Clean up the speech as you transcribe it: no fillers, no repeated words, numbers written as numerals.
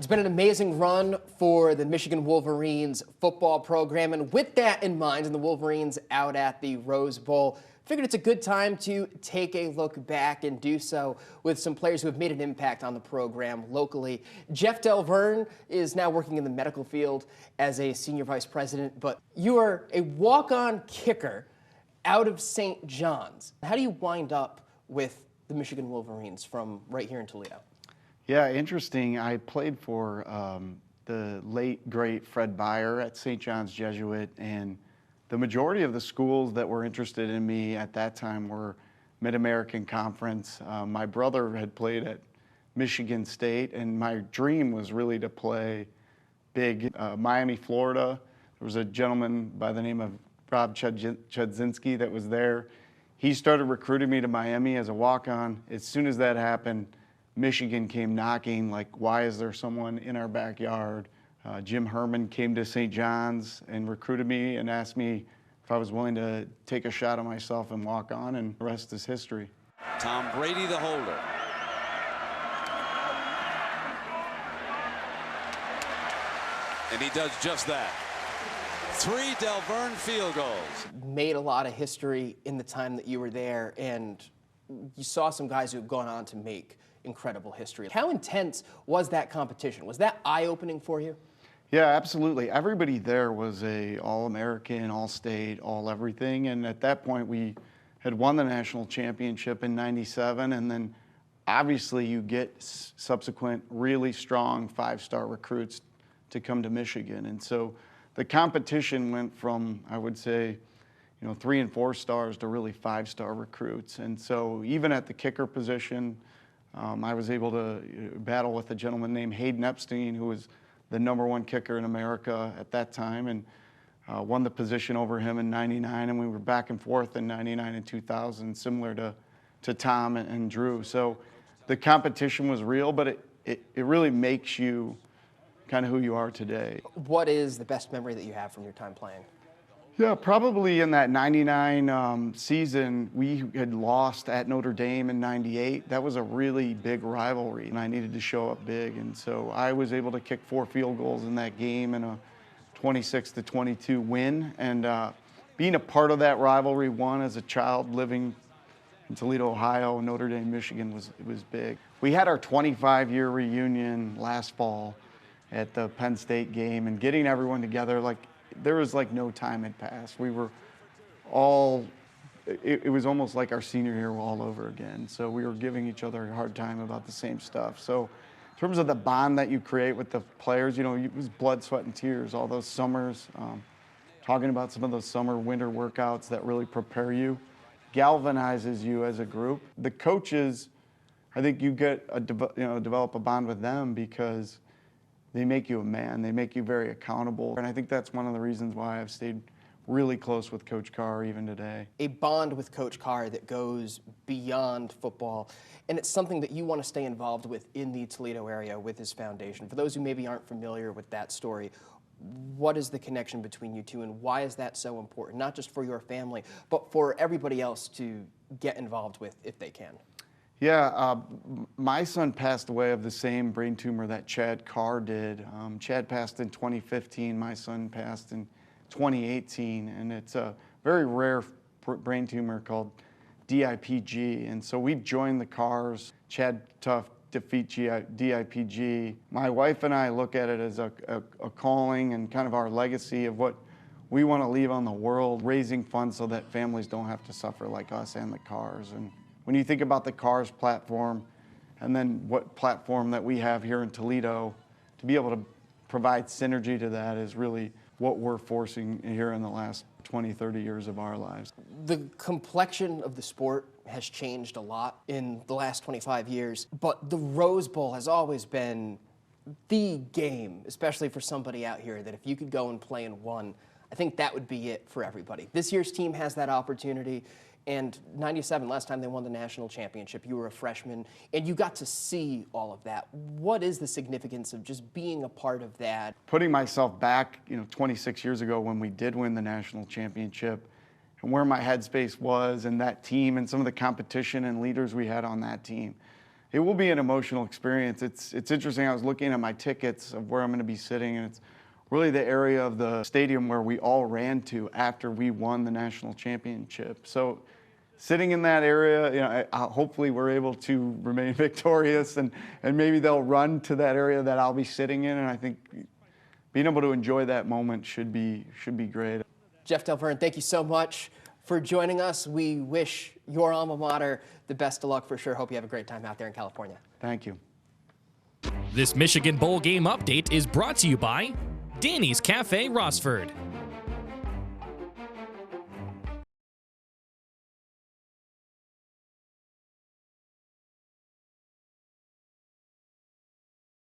It's been an amazing run for the Michigan Wolverines football program, and with that in mind, and the Wolverines out at the Rose Bowl, figured it's a good time to take a look back and do so with some players who have made an impact on the program locally. Jeff Delverne is now working in the medical field as a senior vice president, but you are a walk-on kicker out of St. John's. How do you wind up with the Michigan Wolverines from right here in Toledo? Yeah, interesting. I played for the late, great Fred Beyer at St. John's Jesuit, and the majority of the schools that were interested in me at that time were Mid-American Conference. My brother had played at Michigan State, and my dream was really to play big. Miami, Florida, there was a gentleman by the name of Rob Chudzinski that was there. He started recruiting me to Miami as a walk-on. As soon as that happened, Michigan came knocking, like, why is there someone in our backyard? Jim Herman came to St. John's and recruited me and asked me if I was willing to take a shot at myself and walk on, and the rest is history. Tom Brady, the holder. And he does just that. 3 Delverne field goals. Made a lot of history in the time that you were there, and you saw some guys who have gone on to make incredible history. How intense was that competition? Was that eye-opening for you? Yeah, absolutely. Everybody there was a All-American, All-State, All-Everything, and at that point we had won the national championship in '97, and then obviously you get subsequent really strong 5-star recruits to come to Michigan. And so the competition went from, I would say, 3 and 4 stars to really 5-star recruits. And so even at the kicker position, I was able to battle with a gentleman named Hayden Epstein, who was the #1 kicker in America at that time, and won the position over him in '99, and we were back and forth in '99 and 2000, similar to Tom and Drew. So the competition was real, but it really makes you kind of who you are today. What is the best memory that you have from your time playing? Yeah, probably in that '99 season, we had lost at Notre Dame in '98. That was a really big rivalry, and I needed to show up big. And so I was able to kick 4 field goals in that game in a 26-22 win. And being a part of that rivalry, one as a child living in Toledo, Ohio, Notre Dame, Michigan, was big. We had our 25-year reunion last fall at the Penn State game, and getting everyone together, like, there was like no time had passed. We were all, it was almost like our senior year all over again. So we were giving each other a hard time about the same stuff. So in terms of the bond that you create with the players, it was blood, sweat, and tears, all those summers, talking about some of those summer, winter workouts that really prepare you, galvanizes you as a group. The coaches, I think you get develop a bond with them because they make you a man. They make you very accountable. And I think that's one of the reasons why I've stayed really close with Coach Carr even today. A bond with Coach Carr that goes beyond football, and it's something that you want to stay involved with in the Toledo area with his foundation. For those who maybe aren't familiar with that story, what is the connection between you two, and why is that so important? Not just for your family, but for everybody else to get involved with if they can. Yeah, my son passed away of the same brain tumor that Chad Carr did. Chad passed in 2015, my son passed in 2018, and it's a very rare brain tumor called DIPG. And so we joined the Carrs. Chad Tough defeat DIPG. My wife and I look at it as a calling and kind of our legacy of what we want to leave on the world, raising funds so that families don't have to suffer like us and the Carrs. And when you think about the Carrs platform, and then what platform that we have here in Toledo, to be able to provide synergy to that is really what we're forcing here in the last 20, 30 years of our lives. The complexion of the sport has changed a lot in the last 25 years, but the Rose Bowl has always been the game, especially for somebody out here, that if you could go and play in one, I think that would be it for everybody. This year's team has that opportunity. And '97, last time they won the national championship, you were a freshman, and you got to see all of that. What is the significance of just being a part of that? Putting myself back, 26 years ago when we did win the national championship, and where my headspace was, and that team, and some of the competition and leaders we had on that team, it will be an emotional experience. It's interesting. I was looking at my tickets of where I'm going to be sitting, and it's really the area of the stadium where we all ran to after we won the national championship. So sitting in that area, you know, hopefully we're able to remain victorious, and maybe they'll run to that area that I'll be sitting in, and I think being able to enjoy that moment should be great. Jeff Delverne, thank you so much for joining us. We wish your alma mater the best of luck for sure. Hope you have a great time out there in California. Thank you. This Michigan Bowl game update is brought to you by Danny's Cafe Rossford.